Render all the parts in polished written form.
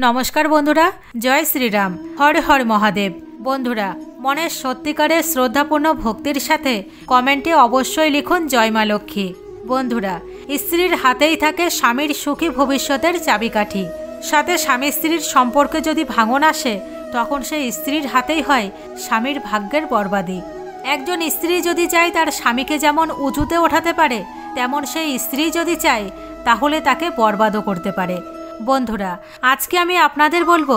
নমস্কার বন্ধুরা, জয় শ্রীরাম, হর হর মহাদেব। বন্ধুরা, মনের সত্যিকারের শ্রদ্ধাপূর্ণ ভক্তির সাথে কমেন্টে অবশ্যই লিখুন জয় মা লক্ষ্মী। বন্ধুরা, স্ত্রীর হাতেই থাকে স্বামীর সুখী ভবিষ্যতের চাবিকাঠি। সাথে স্বামী স্ত্রীর সম্পর্কে যদি ভাঙন আসে, তখন সেই স্ত্রীর হাতেই হয় স্বামীর ভাগ্যের বরবাদি। একজন স্ত্রী যদি চায় তার স্বামীকে যেমন উঁচুতে ওঠাতে পারে, তেমন সেই স্ত্রী যদি চায় তাহলে তাকে বরবাদও করতে পারে। বন্ধুরা, আজকে আমি আপনাদের বলবো,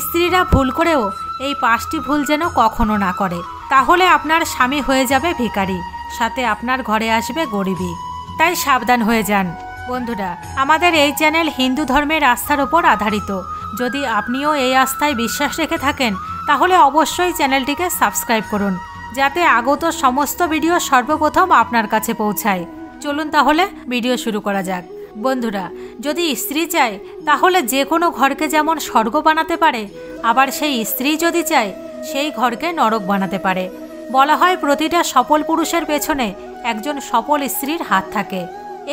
স্ত্রীরা ভুল করেও এই 5টি ভুল যেন কখনো না করে, তাহলে আপনার স্বামী হয়ে যাবে ভিখারি, সাথে আপনার ঘরে আসবে গরিবী। তাই সাবধান হয়ে যান। বন্ধুরা, আমাদের এই চ্যানেল হিন্দু ধর্মের আস্থার ওপর আধারিত। যদি আপনিও এই আস্থায় বিশ্বাস রেখে থাকেন, তাহলে অবশ্যই চ্যানেলটিকে সাবস্ক্রাইব করুন, যাতে আগত সমস্ত ভিডিও সর্বপ্রথম আপনার কাছে পৌঁছায়। চলুন তাহলে ভিডিও শুরু করা যাক। বন্ধুরা, যদি স্ত্রী চায় তাহলে যে কোনো ঘরকে যেমন স্বর্গ বানাতে পারে, আবার সেই স্ত্রী যদি চায় সেই ঘরকে নরক বানাতে পারে। বলা হয় প্রতিটা সফল পুরুষের পেছনে একজন সফল স্ত্রীর হাত থাকে।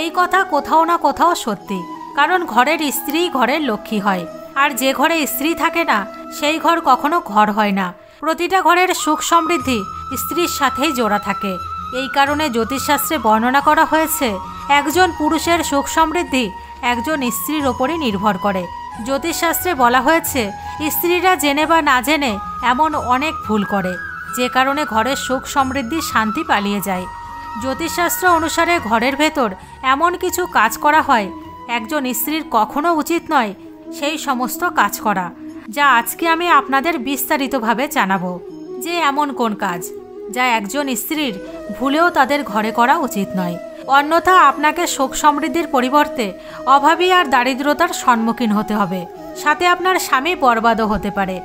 এই কথা কোথাও না কোথাও সত্যি, কারণ ঘরের স্ত্রী ঘরের লক্ষ্মী হয়, আর যে ঘরে স্ত্রী থাকে না সেই ঘর কখনো ঘর হয় না। প্রতিটা ঘরের সুখ সমৃদ্ধি স্ত্রীর সাথেই জোড়া থাকে। এই কারণে জ্যোতিষশাস্ত্রে বর্ণনা করা হয়েছে, একজন পুরুষের সুখ সমৃদ্ধি একজন স্ত্রীর ওপরই নির্ভর করে। জ্যোতিষশাস্ত্রে বলা হয়েছে, স্ত্রীরা জেনে বা না জেনে এমন অনেক ভুল করে, যে কারণে ঘরের সুখ সমৃদ্ধি শান্তি পালিয়ে যায়। জ্যোতিষশাস্ত্র অনুসারে ঘরের ভেতর এমন কিছু কাজ করা হয়, একজন স্ত্রীর কখনো উচিত নয় সেই সমস্ত কাজ করা, যা আজকে আমি আপনাদের বিস্তারিতভাবে জানাবো। যে এমন কোন কাজ যা একজন স্ত্রীর ভুলেও তাদের ঘরে করা উচিত নয়, অন্যথা আপনাকে সুখ সমৃদ্ধির পরিবর্তে অভাবী আর দারিদ্রতার সম্মুখীন হতে হবে, সাথে আপনার স্বামী বরবাদও হতে পারে।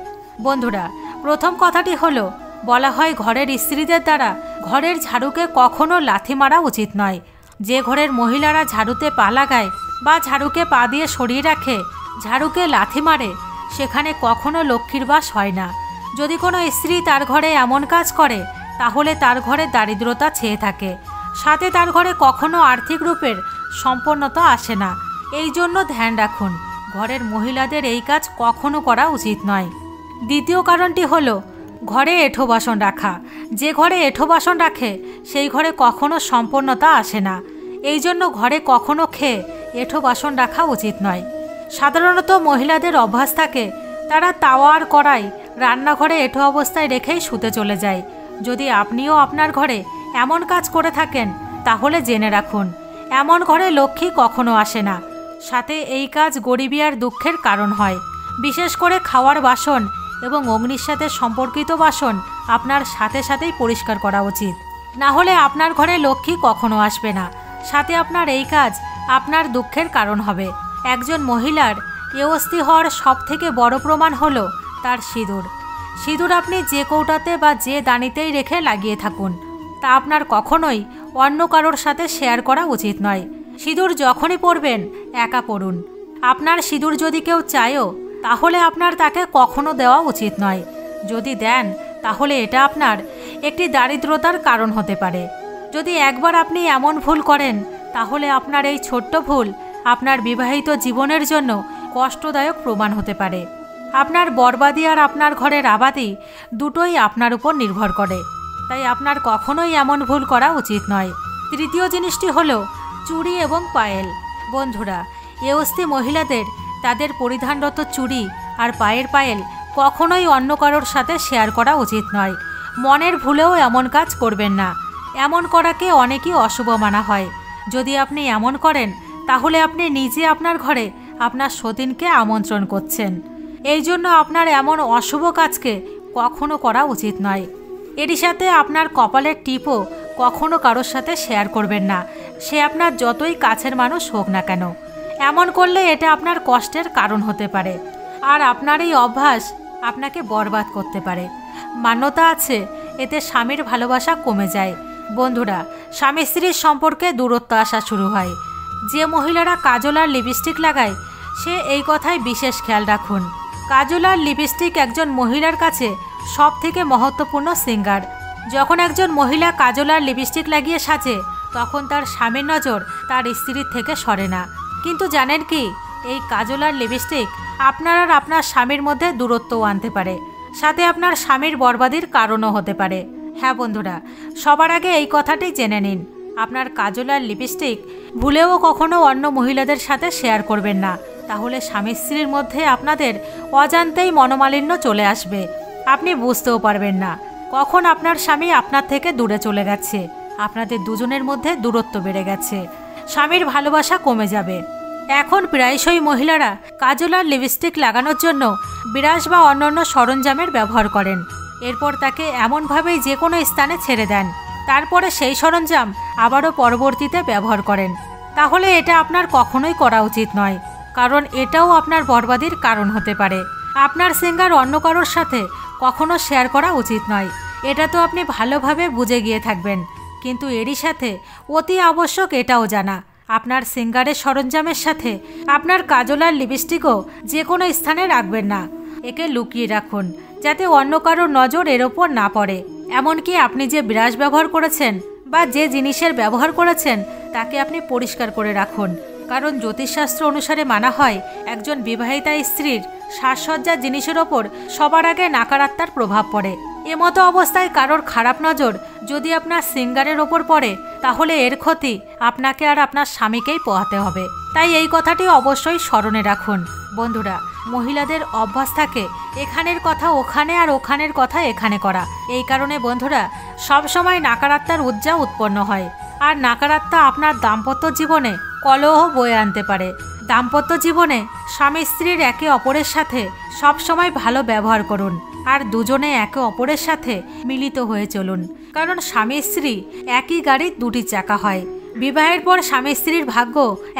বন্ধুরা, প্রথম কথাটি হলো, বলা হয় ঘরের স্ত্রীদের দ্বারা ঘরের ঝাড়ুকে কখনো লাথি মারা উচিত নয়। যে ঘরের মহিলারা ঝাড়ুতে পা লাগায় বা ঝাড়ুকে পা দিয়ে সরিয়ে রাখে, ঝাড়ুকে লাথি মারে, সেখানে কখনো লক্ষ্মীর বাস হয় না। যদি কোনো স্ত্রী তার ঘরে এমন কাজ করে, তাহলে তার ঘরে দারিদ্রতা ছেয়ে থাকে, সাথে তার ঘরে কখনো আর্থিক রূপের সম্পন্নতা আসে না। এই জন্য ধ্যান রাখুন, ঘরের মহিলাদের এই কাজ কখনো করা উচিত নয়। দ্বিতীয় কারণটি হলো ঘরে এঁঠো বাসন রাখা। যে ঘরে এঁঠো বাসন রাখে সেই ঘরে কখনো সম্পন্নতা আসে না। এই জন্য ঘরে কখনো খেয়ে এঁঠো বাসন রাখা উচিত নয়। সাধারণত মহিলাদের অভ্যাস থাকে, তারা তাওয়া আর কড়াই রান্নাঘরে এঁঠো অবস্থায় রেখেই শুতে চলে যায়। যদি আপনিও আপনার ঘরে এমন কাজ করে থাকেন, তাহলে জেনে রাখুন, এমন ঘরে লক্ষ্মী কখনো আসে না। সাথে এই কাজ গরিবী আর দুঃখের কারণ হয়। বিশেষ করে খাওয়ার বাসন এবং অগ্নির সাথে সম্পর্কিত বাসন আপনার সাথে সাথেই পরিষ্কার করা উচিত, না হলে আপনার ঘরে লক্ষ্মী কখনো আসবে না। সাথে আপনার এই কাজ আপনার দুঃখের কারণ হবে। একজন মহিলার এওস্তি হওয়ার সবথেকে বড় প্রমাণ হলো তার সিঁদুর। সিঁদুর আপনি যে কৌটাতে বা যে দানিতেই রেখে লাগিয়ে থাকুন, তা আপনার কখনোই অন্য কারোর সাথে শেয়ার করা উচিত নয়। সিঁদুর যখনই পরবেন একা পরুন। আপনার সিঁদুর যদি কেউ চায়ও, তাহলে আপনার তাকে কখনো দেওয়া উচিত নয়। যদি দেন, তাহলে এটা আপনার একটি দারিদ্রতার কারণ হতে পারে। যদি একবার আপনি এমন ভুল করেন, তাহলে আপনার এই ছোট্ট ভুল আপনার বিবাহিত জীবনের জন্য কষ্টদায়ক প্রমাণ হতে পারে। আপনার বরবাদি আর আপনার ঘরের আবাদি দুটোই আপনার উপর নির্ভর করে, তাই আপনার কখনোই এমন ভুল করা উচিত নয়। তৃতীয় জিনিসটি হলো চুড়ি এবং পায়েল। বন্ধুরা, এওস্তি মহিলাদের তাদের পরিধানরত চুড়ি আর পায়ের পায়েল কখনোই অন্য কারোর সাথে শেয়ার করা উচিত নয়। মনের ভুলেও এমন কাজ করবেন না। এমন করাকে অনেকই অশুভ মানা হয়। যদি আপনি এমন করেন, তাহলে আপনি নিজে আপনার ঘরে আপনার সতীনকে আমন্ত্রণ করছেন। এই জন্য আপনার এমন অশুভ কাজকে কখনো করা উচিত নয়। এরই সাথে আপনার কপালের টিপও কখনো কারোর সাথে শেয়ার করবেন না, সে আপনার যতই কাছের মানুষ হোক না কেন। এমন করলে এটা আপনার কষ্টের কারণ হতে পারে, আর আপনার এই অভ্যাস আপনাকে বরবাদ করতে পারে। মান্যতা আছে, এতে স্বামীর ভালোবাসা কমে যায়। বন্ধুরা, স্বামী স্ত্রীর সম্পর্কে দূরত্ব আসা শুরু হয়। যে মহিলারা কাজল আর লিপস্টিক লাগায়, সে এই কথায় বিশেষ খেয়াল রাখুন। কাজল আর লিপস্টিক একজন মহিলার কাছে সব থেকে মহত্বপূর্ণ সিঙ্গার। যখন একজন মহিলা কাজল আর লিপস্টিক লাগিয়ে সাজে, তখন তার স্বামীর নজর তার স্ত্রীর থেকে সরে না। কিন্তু জানেন কি, এই কাজল আর লিপস্টিক আপনার আর আপনার স্বামীর মধ্যে দূরত্বও আনতে পারে, সাথে আপনার স্বামীর বরবাদির কারণও হতে পারে। হ্যাঁ বন্ধুরা, সবার আগে এই কথাটি জেনে নিন, আপনার কাজল আর লিপস্টিক ভুলেও কখনো অন্য মহিলাদের সাথে শেয়ার করবেন না, তাহলে স্বামী স্ত্রীর মধ্যে আপনাদের অজান্তেই মনোমালিন্য চলে আসবে। আপনি বুঝতেও পারবেন না কখন আপনার স্বামী আপনার থেকে দূরে চলে গেছে, আপনাদের দুজনের মধ্যে দূরত্ব বেড়ে গেছে, স্বামীর ভালোবাসা কমে যাবে। এখন প্রায়শই মহিলারা কাজল আর লিপস্টিক লাগানোর জন্য বিরাস বা অন্যান্য সরঞ্জামের ব্যবহার করেন, এরপর তাকে এমনভাবেই যে কোনো স্থানে ছেড়ে দেন, তারপরে সেই সরঞ্জাম আবারও পরবর্তীতে ব্যবহার করেন। তাহলে এটা আপনার কখনোই করা উচিত নয়, কারণ এটাও আপনার বরবাদির কারণ হতে পারে। আপনার সিঙ্গার অন্য কারোর সাথে কখনো শেয়ার করা উচিত নয়, এটা তো আপনি ভালোভাবে বুঝে গিয়ে থাকবেন, কিন্তু এরই সাথে অতি আবশ্যক এটাও জানা, আপনার সিঙ্গারের সরঞ্জামের সাথে আপনার কাজল আর লিপস্টিকও যে কোনো স্থানে রাখবেন না। একে লুকিয়ে রাখুন যাতে অন্য কারোর নজর এর ওপর না পড়ে। এমনকি আপনি যে ব্রাশ ব্যবহার করেছেন বা যে জিনিসের ব্যবহার করেছেন তাকে আপনি পরিষ্কার করে রাখুন, কারণ জ্যোতিষশাস্ত্র অনুসারে মানা হয় একজন বিবাহিতা স্ত্রীর সাজসজ্জার জিনিসের ওপর সবার আগে নাকারাত্মার প্রভাব পড়ে। এমতো অবস্থায় কারোর খারাপ নজর যদি আপনার সিঙ্গারের ওপর পড়ে তাহলে এর ক্ষতি আপনাকে আর আপনার স্বামীকেই পোহাতে হবে। তাই এই কথাটি অবশ্যই স্মরণে রাখুন। বন্ধুরা, মহিলাদের অভ্যাস থাকে এখানের কথা ওখানে আর ওখানের কথা এখানে করা, এই কারণে বন্ধুরা সবসময় নাকারাত্মার উজ্জা উৎপন্ন হয়, আর নাকারাত্মা আপনার দাম্পত্য জীবনে কলহ বয়ে আনতে পারে। দাম্পত্য জীবনে স্বামী স্ত্রীর একে অপরের সাথে সবসময় ভালো ব্যবহার করুন, আর দুজনে একে অপরের সাথে মিলিত হয়ে চলুন, কারণ স্বামী স্ত্রী একই গাড়ির দুটি চাকা হয়। বিবাহের পর স্বামী স্ত্রীর ভাগ্য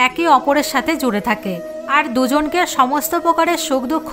একে অপরের সাথে জুড়ে থাকে, আর দুজনকে সমস্ত প্রকারের সুখ দুঃখ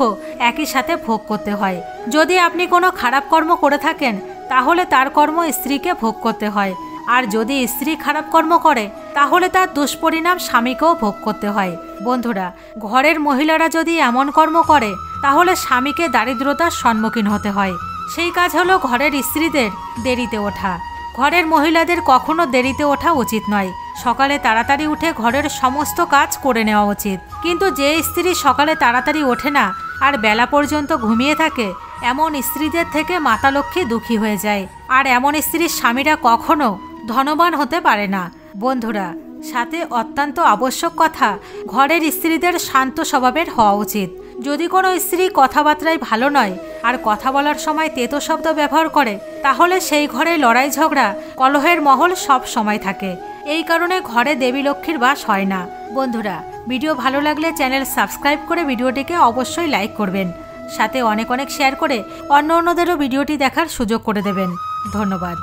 একই সাথে ভোগ করতে হয়। যদি আপনি কোনো খারাপ কর্ম করে থাকেন তাহলে তার কর্ম স্ত্রীকে ভোগ করতে হয়, আর যদি স্ত্রী খারাপ কর্ম করে তাহলে তার দুষ্পরিণাম স্বামীকেও ভোগ করতে হয়। বন্ধুরা, ঘরের মহিলারা যদি এমন কর্ম করে তাহলে স্বামীকে দারিদ্রতার সম্মুখীন হতে হয়। সেই কাজ হলো ঘরের স্ত্রীদের দেরিতে ওঠা। ঘরের মহিলাদের কখনো দেরিতে ওঠা উচিত নয়, সকালে তাড়াতাড়ি উঠে ঘরের সমস্ত কাজ করে নেওয়া উচিত। কিন্তু যে স্ত্রী সকালে তাড়াতাড়ি ওঠে না আর বেলা পর্যন্ত ঘুমিয়ে থাকে, এমন স্ত্রীদের থেকে মাতা লক্ষ্মী দুঃখী হয়ে যায়, আর এমন স্ত্রীর স্বামীরা কখনো ধনবান হতে পারে না। বন্ধুরা, সাথে অত্যন্ত আবশ্যক কথা, ঘরের স্ত্রীদের শান্ত স্বভাবের হওয়া উচিত। যদি কোনো স্ত্রী কথাবার্তায় ভালো নয় আর কথা বলার সময় তেতো শব্দ ব্যবহার করে তাহলে সেই ঘরে লড়াই ঝগড়া কলহের মহল সব সময় থাকে। এই কারণে ঘরে দেবী লক্ষ্মীর বাস হয় না। বন্ধুরা, ভিডিও ভালো লাগলে চ্যানেল সাবস্ক্রাইব করে ভিডিওটিকে অবশ্যই লাইক করবেন, সাথে অনেক শেয়ার করে অন্যদেরও ভিডিওটি দেখার সুযোগ করে দেবেন। ধন্যবাদ।